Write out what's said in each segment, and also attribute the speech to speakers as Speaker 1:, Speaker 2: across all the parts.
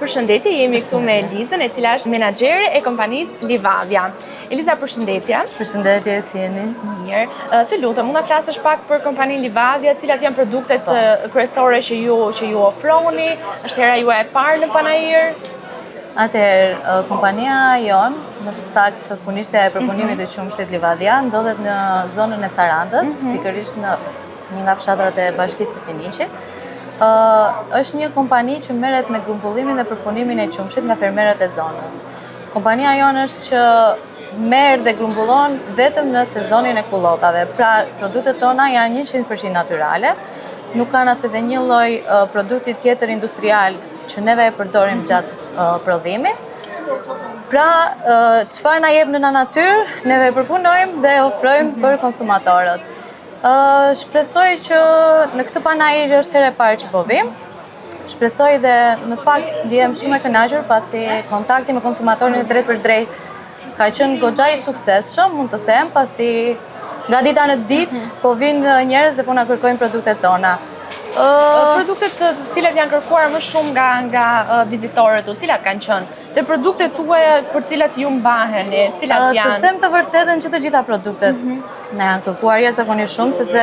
Speaker 1: Përshëndetje, jemi këtu me Elizën, e cila është menaxhere e kompanisë Livadja. Eliza, përshëndetje.
Speaker 2: Përshëndetje, si jeni?
Speaker 1: Mirë. Të lutem, mund ta flasësh pak për kompaninë Livadja, cilat janë produktet kryesore që ju ofroni? Është hera juaj e parë në panajër?
Speaker 2: Atëherë, kompania jon, në saktë punistja e përpunimit të qumshtit Livadja, ndodhet në zonën e Sarandës, pikërisht në një nga fshatrat e Bashkisë së Feniqit. Është një kompani që merret me grumbullimin dhe përpunimin e qumshit nga fermerët e zonës. Kompania jonë është që merr dhe grumbullon vetëm në sezonin e kullotave. Pra, produktet tona janë 100% natyrale, nuk kanë as edhe një lloj produkti tjetër industrial që neve e përdorim gjatë prodhimit. Pra, çfarë na jep në natyrë, neve e përpunojmë dhe ofrojmë për konsumatorët. Shpresoj që në këtë panajër është herë e parë që po vim. Shpresoj dhe në fakt ndihem shumë e kënaqur pasi kontakti me konsumatorin e drejt për drejt ka qenë goxha i suksesshëm, mund të them, pasi nga dita në ditë po vinë njerëz dhe po na kërkojnë produktet tona.
Speaker 1: Produktet të cilat janë kërkuar më shumë nga vizitorët, cilat kanë qenë? Dhe produktet tuaja për cilat ju mbaheni, cilat janë?
Speaker 2: Të them të vërtetën që të gjitha produktet na janë kërkuar jashtëzakonisht shumë, sepse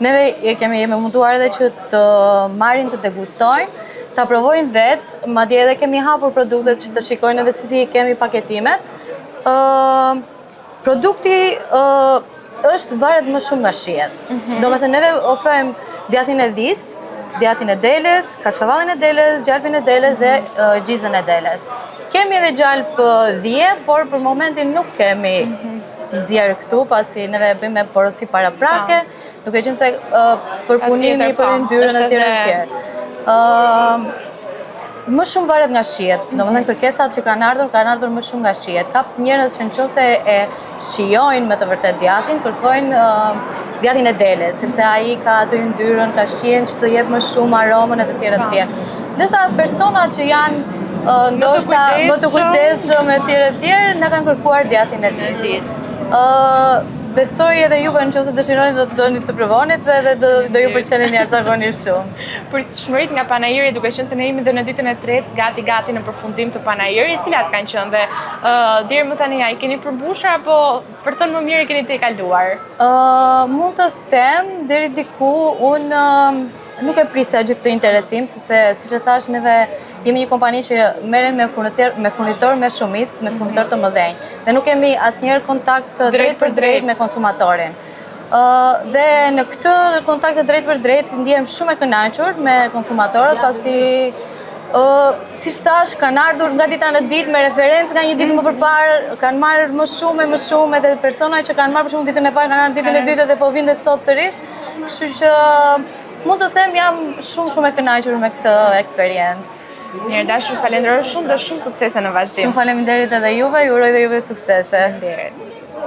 Speaker 2: neve jemi munduar edhe që të marrin të degustojnë, ta provojnë vetë, madje edhe kemi hapur produktet që të shikojnë edhe si kemi paketimet. Produkti është varet më shumë nga shihet. Domethënë neve ofrojmë djathtin e dhis, djathtin e deles, kaçkavallin e deles, gjalpin e deles dhe gjizën e deles. Kemi edhe gjalp dhije, por për momentin nuk kemi nxjerr këtu, pasi neve bëjmë porosi paraprake, duke qenë se përpunimi për yndyrën e tjerë. Më shumë varet nga shihet, domethënë kërkesat që kanë ardhur më shumë nga shihet. Ka njerëz që nëse e shijojnë me të vërtet djathtin, kërkojnë djathtin e deles, sepse ai ka atë yndyrën, ka shihen që të jep më shumë aromën e të tjerë. Ndërsa personat që janë ndoshta më të kujdesshëm e tjerë, na kanë kërkuar djathtin e deles. Besoj edhe juve nëse dëshironi do të doni të provonit edhe do ju pëlqenin jashtëzakonisht shumë.
Speaker 1: Për çmërit nga panajëri, duke qenë se ne jemi dhe në ditën e tretë, gati në përfundim të panajërit, cilat kanë qenë dhe deri më tani i keni përmbushur apo për të më mirë i keni tejkaluar?
Speaker 2: Mund të them deri diku unë nuk e prisja gjithë të interesim, sepse siç e thash neve jemi një kompani që merrem me furnitor me shumicë, me furnitor të mëdhenj dhe nuk kemi asnjëherë kontakt drejt për drejt me konsumatorin. Dhe në këtë kontakt drejt për drejt ndihem shumë e kënaqur me konsumatorët, pasi siç thash kanë ardhur nga dita në ditë me referencë nga një ditë më përpara, kanë marrë më shumë edhe persona që kanë marrë për shembull ditën e parë kanë ardhur ditën e dytë dhe po vinë dhe sot sërish. Kështu që mund të them jam shumë e kënaqur me këtë eksperiencë.
Speaker 1: Mirë, dashur, falenderoj shumë dhe shumë suksese në vazhdim.
Speaker 2: Shumë faleminderit edhe juve, ju uroj dhe juve suksese.
Speaker 1: Faleminderit.